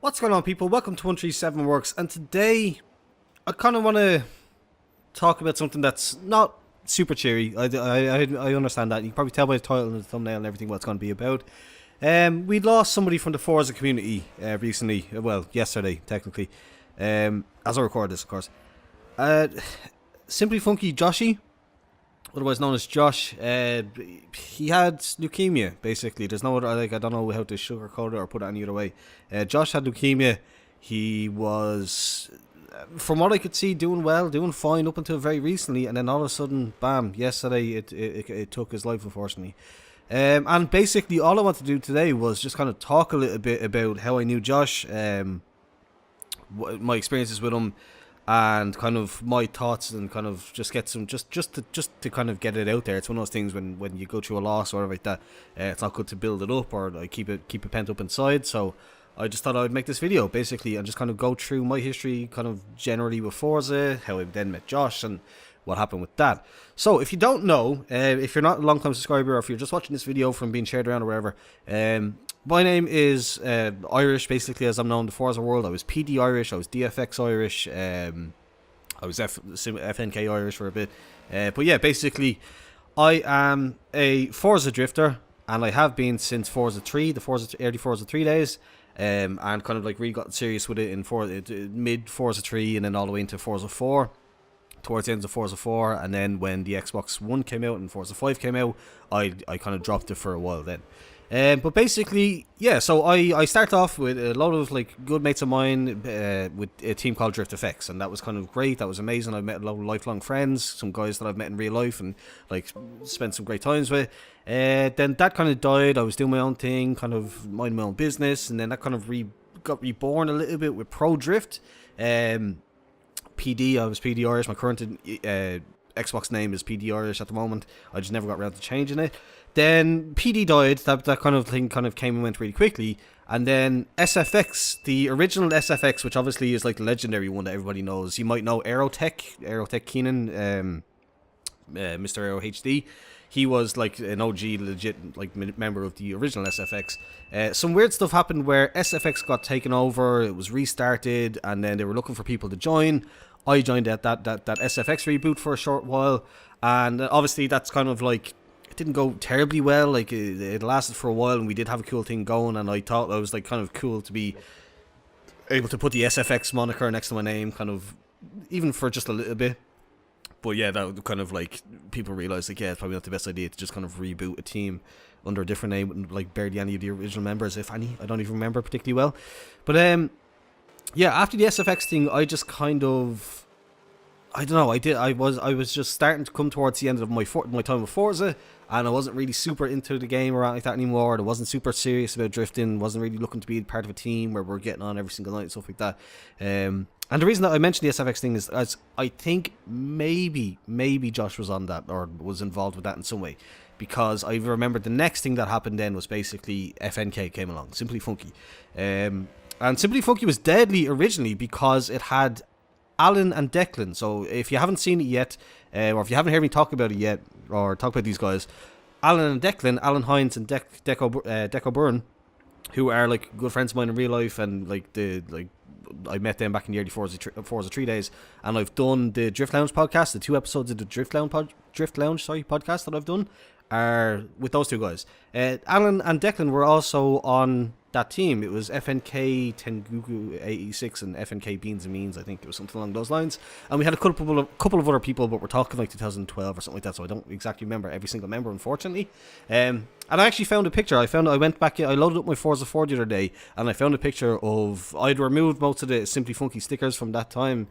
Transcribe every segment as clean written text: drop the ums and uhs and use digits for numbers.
What's going on, people? Welcome to 137 Works, and today I kind of want to talk about something that's not super cheery. I understand that. You can probably tell by the title and the thumbnail and everything what it's going to be about. We lost somebody from the Forza community recently. Well, yesterday, technically. As I record this, of course. Simply FunkyJoshii, otherwise known as Josh. He had leukemia, basically. There's no other, I don't know how to sugarcoat it or put it any other way. Josh had leukemia. He was, from what I could see, doing well, doing fine up until very recently, and then all of a sudden, bam, yesterday it took his life, unfortunately. And basically all I want to do today was just kind of talk a little bit about how I knew Josh, my experiences with him, and kind of my thoughts, and kind of just get some just to kind of get it out there. It's one of those things when you go through a loss or whatever like that, it's not good to build it up or like keep it pent up inside. So I just thought I would make this video basically and just kind of go through my history, kind of generally with Forza, how I then met Josh, and what happened with that. So if you don't know, if you're not a long time subscriber, or if you're just watching this video from being shared around or wherever, my name is Irish, basically, as I'm known in the Forza world. I was PD Irish, I was DFX Irish, I was FNK Irish for a bit. But yeah, basically, I am a Forza drifter, and I have been since Forza 3, the early Forza 3 days, and kind of like really got serious with it in mid Forza 3, and then all the way into Forza 4. Towards the end of Forza 4, and then when the Xbox One came out and Forza 5 came out, I kind of dropped it for a while then. But basically, yeah, so I started off with a lot of like good mates of mine with a team called Drift FX, and that was kind of great. That was amazing. I met a lot of lifelong friends, some guys that I've met in real life and like spent some great times with. Then that kind of died. I was doing my own thing, kind of minding my own business, and then that kind of got reborn a little bit with Pro Drift. PD, I was PD Irish. My current Xbox name is PD Irish at the moment. I just never got around to changing it. Then PD died. That kind of thing kind of came and went really quickly. And then SFX, the original SFX, which obviously is like the legendary one that everybody knows. You might know Aerotech Keenan, Mr. Aero HD. He was like an OG legit like member of the original SFX. Some weird stuff happened where SFX got taken over, it was restarted, and then they were looking for people to join. I joined at that SFX reboot for a short while, and obviously that's kind of like, it didn't go terribly well. Like it lasted for a while, and we did have a cool thing going, and I thought it was like kind of cool to be able to put the SFX moniker next to my name, kind of even for just a little bit. But yeah, that kind of like, people realised like, yeah, it's probably not the best idea to just kind of reboot a team under a different name with like barely any of the original members, if any. I don't even remember particularly well. But yeah, after the SFX thing, I just kind of, I don't know, I was just starting to come towards the end of my time with Forza, and I wasn't really super into the game or anything like that anymore. I wasn't super serious about drifting, wasn't really looking to be part of a team where we're getting on every single night and stuff like that. And the reason that I mentioned the SFX thing is, as I think maybe Josh was on that, or was involved with that in some way, because I remember the next thing that happened then was basically FNK came along, Simply Funky. And Simply Funky was deadly originally because it had Alan and Declan. So if you haven't seen it yet, or if you haven't heard me talk about it yet, or talk about these guys, Alan and Declan, Alan Hines and Deco Byrne, who are like good friends of mine in real life, and like I met them back in the early Forza 3 days, and I've done the Drift Lounge podcast. The 2 episodes of the Drift Lounge podcast that I've done are with those two guys. Alan and Declan were also on that team. It was FNK Tenguku 86 and FNK Beans and Means, I think it was something along those lines. And we had a couple of other people, but we're talking like 2012 or something like that, so I don't exactly remember every single member, unfortunately. And I actually found a picture. I went back, I loaded up my Forza 4 the other day, and I found a picture of, I'd removed most of the Simply Funky stickers from that time,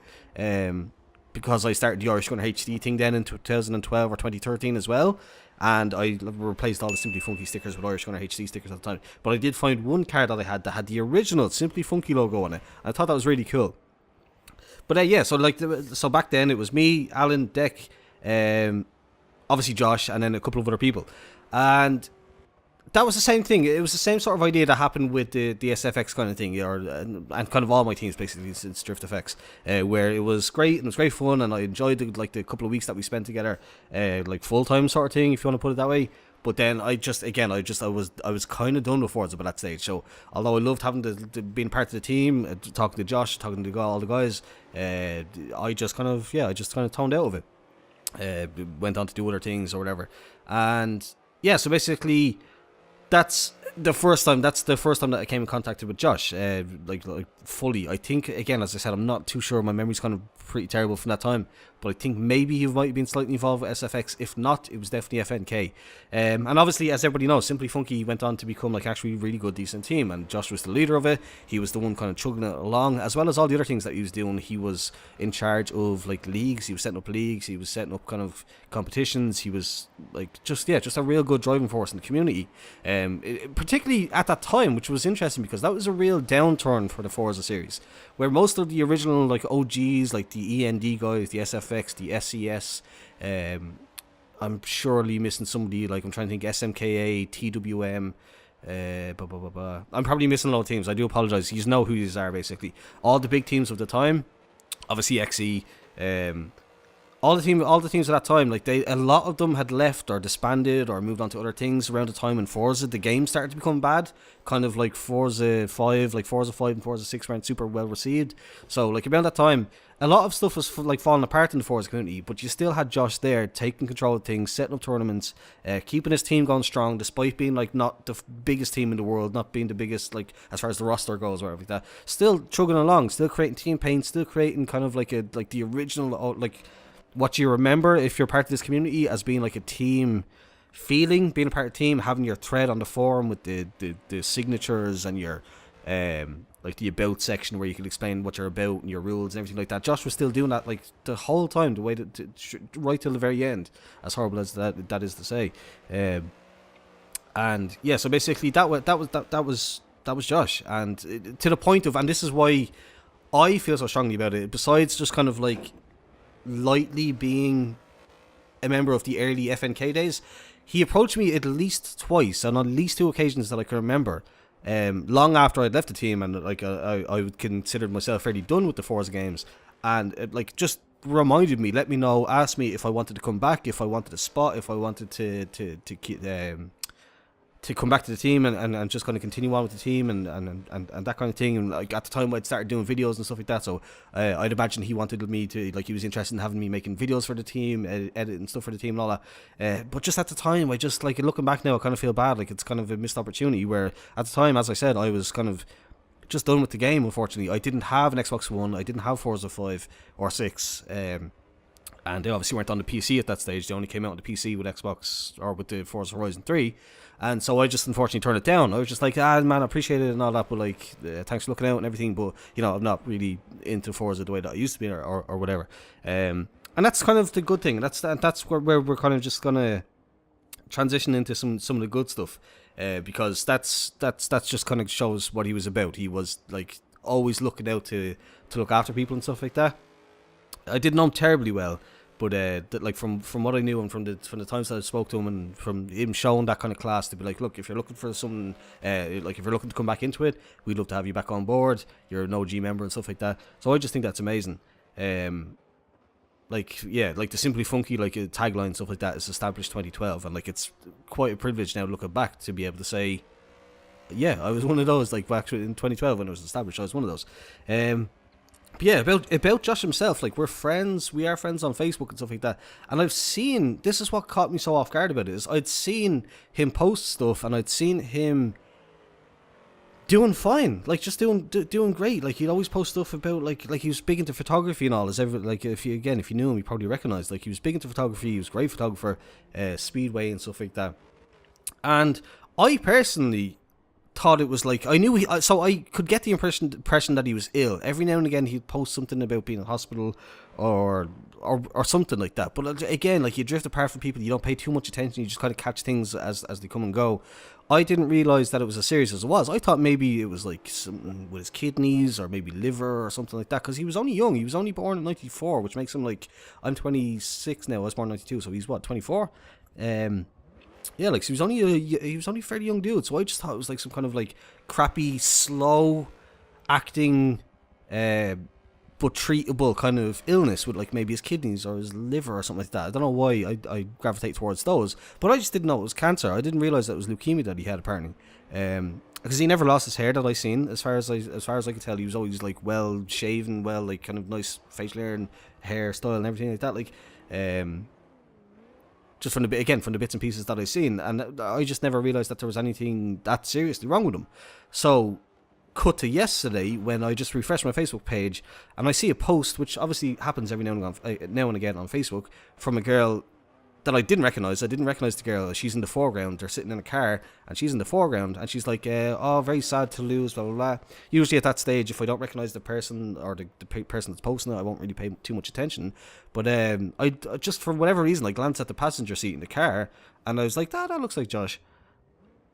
because I started the Irish Gunner HD thing then in 2012 or 2013 as well. And I replaced all the Simply Funky stickers with Irish Gunner HD stickers at the time. But I did find one card that I had that had the original Simply Funky logo on it. I thought that was really cool. But yeah, so like, so back then it was me, Alan, Deck, obviously Josh, and then a couple of other people. And that was the same thing. It was the same sort of idea that happened with the SFX kind of thing, and kind of all my teams basically since Drift FX, where it was great and it was great fun, and I enjoyed the couple of weeks that we spent together, like full time sort of thing, if you want to put it that way. But then I was kind of done with Forza by that stage. So although I loved having to being part of the team, talking to Josh, talking to all the guys, I just kind of toned out of it. Went on to do other things or whatever, and yeah. So basically, that's the first time that I came in contact with Josh, like fully. I think, again, as I said, I'm not too sure. My memory's kind of pretty terrible from that time, but I think maybe he might have been slightly involved with SFX. If not, it was definitely FNK. And obviously, as everybody knows, Simply Funky went on to become like actually a really good, decent team, and Josh was the leader of it. He was the one kind of chugging it along, as well as all the other things that he was doing. He was in charge of like leagues. He was setting up leagues. He was setting up kind of competitions. He was like just a real good driving force in the community. Particularly at that time, which was interesting because that was a real downturn for the Forza series, where most of the original like OGs, like the END guys, the SFX, the SES, I'm surely missing somebody, like I'm trying to think, SMKA, TWM, I'm probably missing a lot of teams. I do apologise. You know who these are, basically. All the big teams of the time, obviously XE, all the teams at that time, like a lot of them had left or disbanded or moved on to other things around the time when Forza, the game, started to become bad. Kind of like Forza 5 and Forza 6 weren't super well received. So like around that time, a lot of stuff was like falling apart in the Forza community, but you still had Josh there taking control of things, setting up tournaments, keeping his team going strong despite being like not the biggest team in the world, not being the biggest like as far as the roster goes or whatever like that. Still chugging along, still creating team paint, still creating kind of like the original like what you remember if you're part of this community as being like a team feeling, being a part of a team, having your thread on the forum with the signatures and your like the about section where you can explain what you're about and your rules and everything like that. Josh was still doing that like the whole time, the way right till the very end, as horrible as that is to say. And yeah, so basically that was Josh, and to the point of, and this is why I feel so strongly about it, besides just kind of like lightly being a member of the early FNK days, he approached me at least twice, and on at least 2 occasions that I can remember, long after I'd left the team, and like I would consider myself fairly done with the Forza games, and it, like, just reminded me, let me know, asked me if I wanted to come back, if I wanted a spot, if I wanted to come back to the team and just kind of continue on with the team and that kind of thing. And like at the time I'd started doing videos and stuff like that, so I'd imagine he wanted me to, like, he was interested in having me making videos for the team, editing stuff for the team and all that. But just at the time, I just, like, looking back now, I kind of feel bad, like it's kind of a missed opportunity, where at the time, as I said, I was kind of just done with the game. Unfortunately, I didn't have an Xbox One, I didn't have Forza 5 or 6, and they obviously weren't on the PC at that stage. They only came out on the PC with Xbox, or with the Forza Horizon 3. And so I just unfortunately turned it down. I was just like, man, I appreciate it and all that, but like, thanks for looking out and everything, but you know, I'm not really into Forza the way that I used to be, or whatever. And that's kind of the good thing. That's where we're kind of just gonna transition into some of the good stuff, because that's just kind of shows what he was about. He was like always looking out to look after people and stuff like that. I didn't know him terribly well, but like from what I knew, and from the times that I spoke to him, and from him showing that kind of class, to be like, look, if you're looking for something, like if you're looking to come back into it, we'd love to have you back on board. You're an OG member and stuff like that. So I just think that's amazing. Like, yeah, like the Simply Funky, like, tagline and stuff like that is established 2012, and like it's quite a privilege now looking back to be able to say, yeah, I was one of those, like back in 2012 when it was established, I was one of those. But yeah, about Josh himself, like, we are friends on Facebook and stuff like that, and I've seen, this is what caught me so off guard about it, is I'd seen him post stuff, and I'd seen him doing fine, like just doing great. Like, he'd always post stuff about like he was big into photography and all. As ever, like, if you knew him, you probably recognized, like, he was big into photography. He was a great photographer, speedway and stuff like that. And I personally thought it was like, I knew so I could get the impression that he was ill. Every now and again he'd post something about being in hospital or something like that. But again, like, you drift apart from people, you don't pay too much attention, you just kind of catch things as they come and go. I didn't realise that it was as serious as it was. I thought maybe it was like something with his kidneys or maybe liver or something like that, because he was only young. He was only born in 94, which makes him, like, I'm 26 now, I was born in 92, so he's what, 24? Yeah, like, so he was only a fairly young dude, so I just thought it was like some kind of like crappy, slow acting but treatable kind of illness with like maybe his kidneys or his liver or something like that. I don't know why I gravitate towards those, but I just didn't know it was cancer. I didn't realize that it was leukemia that he had apparently. Because he never lost his hair that I seen. As far as I could tell, he was always like well shaven, well like kind of nice facial hair and hairstyle and everything like that. Like, just from the bits and pieces that I seen, and I just never realized that there was anything that seriously wrong with him. So, cut to yesterday when I just refreshed my Facebook page and I see a post, which obviously happens every now and again on Facebook, from a girl that I didn't recognize. I didn't recognize the girl. She's in the foreground. They're sitting in a car, and she's in the foreground, and she's like, "Oh, very sad to lose." Blah blah blah. Usually at that stage, if I don't recognize the person or the person that's posting it, I won't really pay too much attention. But I just for whatever reason, I glanced at the passenger seat in the car, and I was like, "That looks like Josh."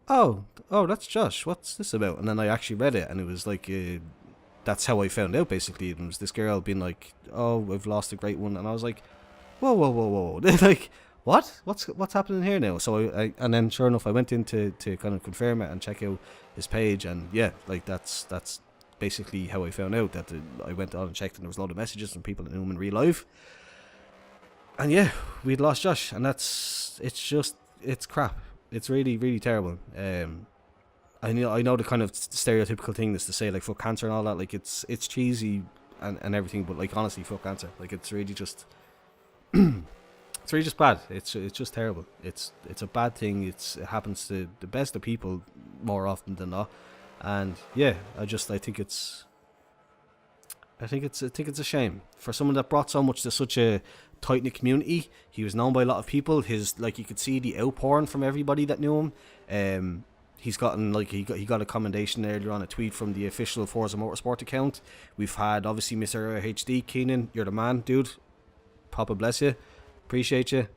Oh, that's Josh. What's this about? And then I actually read it, and it was like, that's how I found out. Basically, it was this girl being like, "Oh, I've lost a great one," and I was like, "Whoa!" Like, what? What's happening here now? So I and then sure enough, I went in to kind of confirm it and check out his page, and yeah, like that's basically how I found out that I went on and checked, and there was a lot of messages from people that knew him in real life, and yeah, we'd lost Josh, and it's crap. It's really, really terrible. I know the kind of stereotypical thing is to say like fuck cancer and all that. Like it's cheesy and everything, but like honestly, fuck cancer. Like it's really just, it's really just bad. It's just terrible. It's a bad thing. It happens to the best of people more often than not. And yeah, I think it's a shame for someone that brought so much to such a tight knit community. He was known by a lot of people. His like you could see the outpouring from everybody that knew him. He's gotten like he got a commendation earlier on a tweet from the official Forza Motorsport account. We've had obviously Mr. HD Keenan. You're the man, dude. Papa bless you. Appreciate you.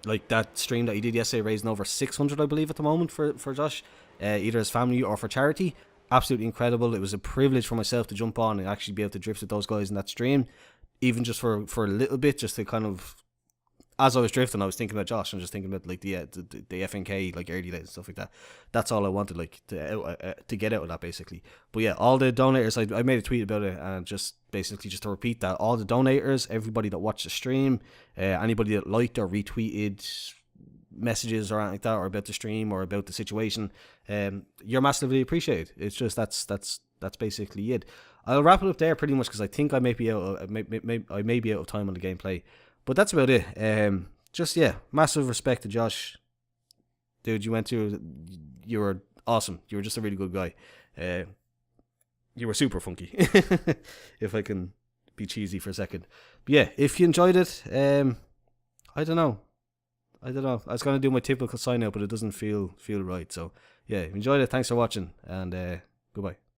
Like that stream that he did yesterday, raising over 600, I believe, at the moment for Josh, either his family or for charity. Absolutely incredible. It was a privilege for myself to jump on and actually be able to drift with those guys in that stream, even just for a little bit, just to kind of, as I was drifting, I was thinking about Josh and just thinking about like the FNK like early days and stuff like that. That's all I wanted, like to get out of that basically. But yeah, all the donators, I made a tweet about it, and just basically just to repeat that, all the donators, everybody that watched the stream, anybody that liked or retweeted messages or anything like that, or about the stream or about the situation, you're massively appreciated. It's just that's basically it. I'll wrap it up there pretty much because I think I may be out of time on the gameplay, but that's about it. Just yeah, massive respect to Josh, dude. You were awesome. You were just a really good guy. You were super funky, if I can be cheesy for a second. But yeah, if you enjoyed it, I don't know. I was going to do my typical sign out, but it doesn't feel right. So yeah, enjoyed it. Thanks for watching, and goodbye.